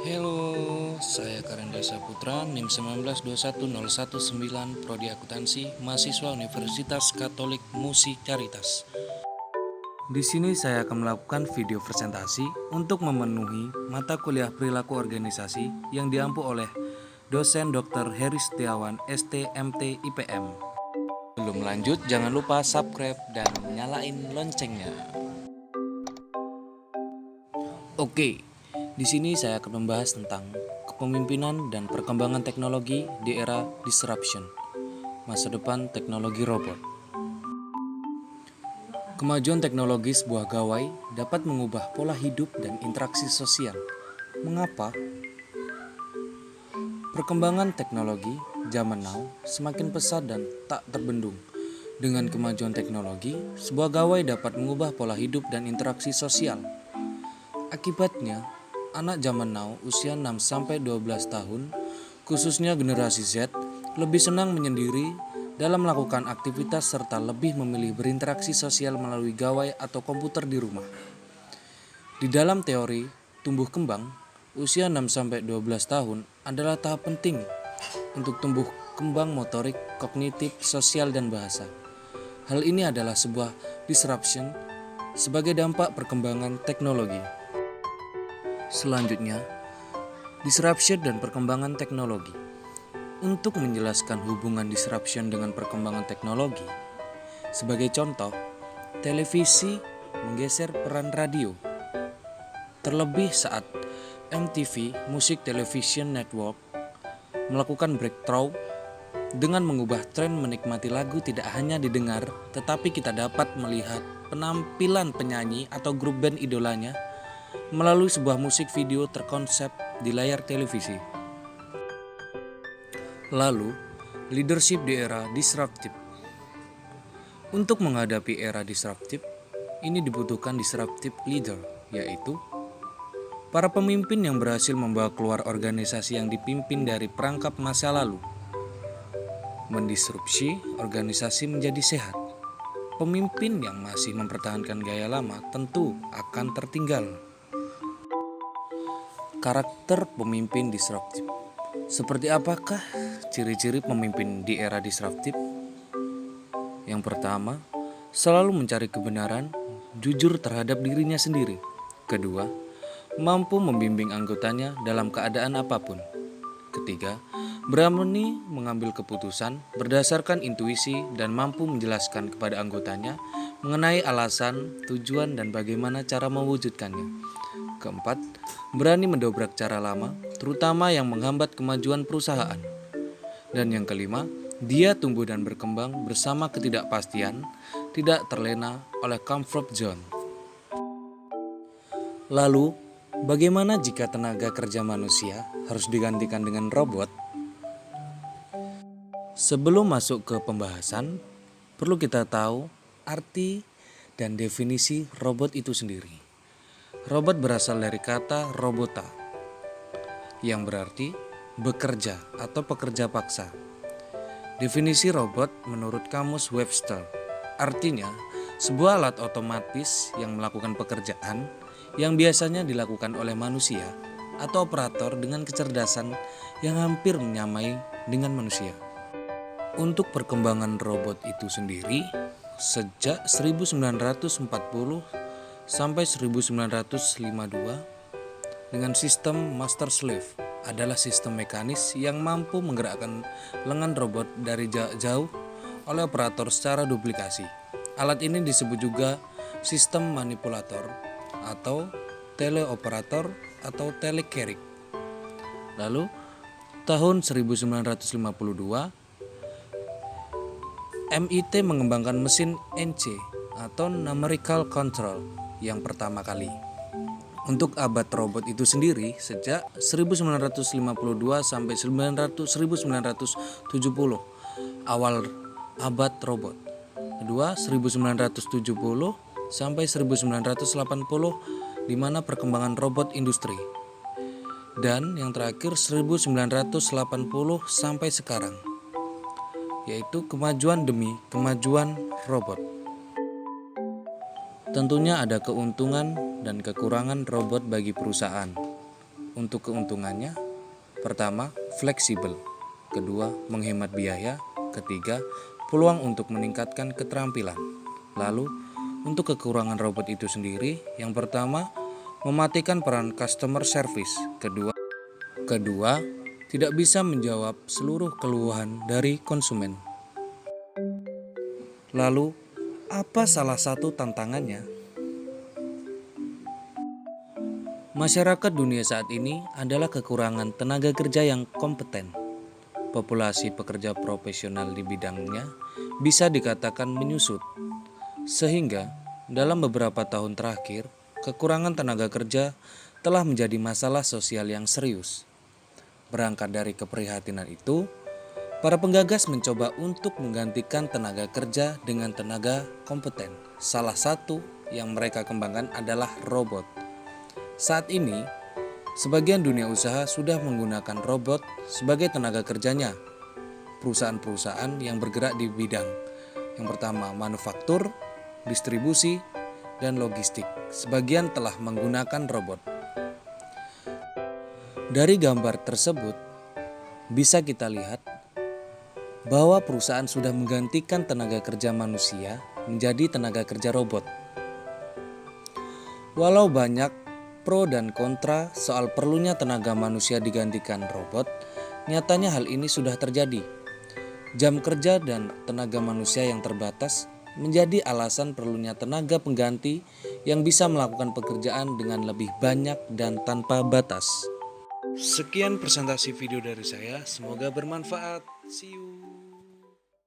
Halo, saya Karenda Saputra, NIM 1921019, Prodi Akuntansi, mahasiswa Universitas Katolik Musi Caritas. Di sini saya akan melakukan video presentasi untuk memenuhi mata kuliah perilaku organisasi yang diampu oleh dosen Dr. Heri Setiawan, STMT IPM. Sebelum lanjut, jangan lupa subscribe dan nyalain loncengnya. Oke, di sini saya akan membahas tentang kepemimpinan dan perkembangan teknologi di era disruption, masa depan teknologi robot. Kemajuan teknologi sebuah gawai dapat mengubah pola hidup dan interaksi sosial. Mengapa? Perkembangan teknologi zaman now semakin pesat dan tak terbendung. Dengan kemajuan teknologi, sebuah gawai dapat mengubah pola hidup dan interaksi sosial. Akibatnya, anak zaman now usia 6-12 tahun, khususnya generasi Z, lebih senang menyendiri dalam melakukan aktivitas serta lebih memilih berinteraksi sosial melalui gawai atau komputer di rumah. Di dalam teori tumbuh kembang, usia 6-12 tahun adalah tahap penting untuk tumbuh kembang motorik, kognitif, sosial, dan bahasa. Hal ini adalah sebuah disruption sebagai dampak perkembangan teknologi. Selanjutnya, disruption dan perkembangan teknologi. Untuk menjelaskan hubungan disruption dengan perkembangan teknologi, sebagai contoh, televisi menggeser peran radio. Terlebih saat MTV Music Television Network melakukan breakthrough dengan mengubah tren menikmati lagu tidak hanya didengar, tetapi kita dapat melihat penampilan penyanyi atau grup band idolanya melalui sebuah musik video terkonsep di layar televisi. Lalu, leadership di era disruptive. Untuk menghadapi era disruptive, ini dibutuhkan disruptive leader, yaitu para pemimpin yang berhasil membawa keluar organisasi yang dipimpin dari perangkap masa lalu. Mendisrupsi organisasi menjadi sehat. Pemimpin yang masih mempertahankan gaya lama tentu akan tertinggal. Karakter pemimpin disruptif. Seperti apakah ciri-ciri pemimpin di era disruptif? Yang pertama, selalu mencari kebenaran, jujur terhadap dirinya sendiri. Kedua, mampu membimbing anggotanya dalam keadaan apapun. Ketiga, berani mengambil keputusan berdasarkan intuisi dan mampu menjelaskan kepada anggotanya mengenai alasan, tujuan, dan bagaimana cara mewujudkannya. Keempat, berani mendobrak cara lama, terutama yang menghambat kemajuan perusahaan. Dan yang kelima, dia tumbuh dan berkembang bersama ketidakpastian, tidak terlena oleh comfort zone. Lalu, bagaimana jika tenaga kerja manusia harus digantikan dengan robot? Sebelum masuk ke pembahasan, perlu kita tahu arti dan definisi robot itu sendiri. Robot berasal dari kata robota, yang berarti bekerja atau pekerja paksa. Definisi robot menurut Kamus Webster, artinya sebuah alat otomatis yang melakukan pekerjaan yang biasanya dilakukan oleh manusia atau operator dengan kecerdasan yang hampir menyamai dengan manusia. Untuk perkembangan robot itu sendiri, sejak 1940 sampai 1952 dengan sistem master slave adalah sistem mekanis yang mampu menggerakkan lengan robot dari jauh oleh operator secara duplikasi. Alat ini disebut juga sistem manipulator atau teleoperator atau telekerik. Lalu tahun 1952 MIT mengembangkan mesin NC atau numerical control yang pertama kali. Untuk abad robot itu sendiri sejak 1952 sampai 1970, awal abad robot. Kedua 1970 sampai 1980 di mana perkembangan robot industri. Dan yang terakhir 1980 sampai sekarang, yaitu kemajuan demi kemajuan robot. Tentunya ada keuntungan dan kekurangan robot bagi perusahaan. untuk keuntungannya, pertama, fleksibel. Kedua, menghemat biaya. Ketiga, peluang untuk meningkatkan keterampilan. Lalu, untuk kekurangan robot itu sendiri, yang pertama, mematikan peran customer service. Kedua, tidak bisa menjawab seluruh keluhan dari konsumen. Lalu, apa salah satu tantangannya? Masyarakat dunia saat ini adalah kekurangan tenaga kerja yang kompeten. Populasi pekerja profesional di bidangnya bisa dikatakan menyusut, sehingga dalam beberapa tahun terakhir, kekurangan tenaga kerja telah menjadi masalah sosial yang serius. Berangkat dari keprihatinan itu, para penggagas mencoba untuk menggantikan tenaga kerja dengan tenaga kompeten. Salah satu yang mereka kembangkan adalah robot. Saat ini, sebagian dunia usaha sudah menggunakan robot sebagai tenaga kerjanya. Perusahaan-perusahaan yang bergerak di bidang yang pertama manufaktur, distribusi, dan logistik. Sebagian telah menggunakan robot. Dari gambar tersebut, bisa kita lihat bahwa perusahaan sudah menggantikan tenaga kerja manusia menjadi tenaga kerja robot. Walau banyak pro dan kontra soal perlunya tenaga manusia digantikan robot, nyatanya hal ini sudah terjadi. Jam kerja dan tenaga manusia yang terbatas menjadi alasan perlunya tenaga pengganti yang bisa melakukan pekerjaan dengan lebih banyak dan tanpa batas. Sekian presentasi video dari saya, semoga bermanfaat. See you.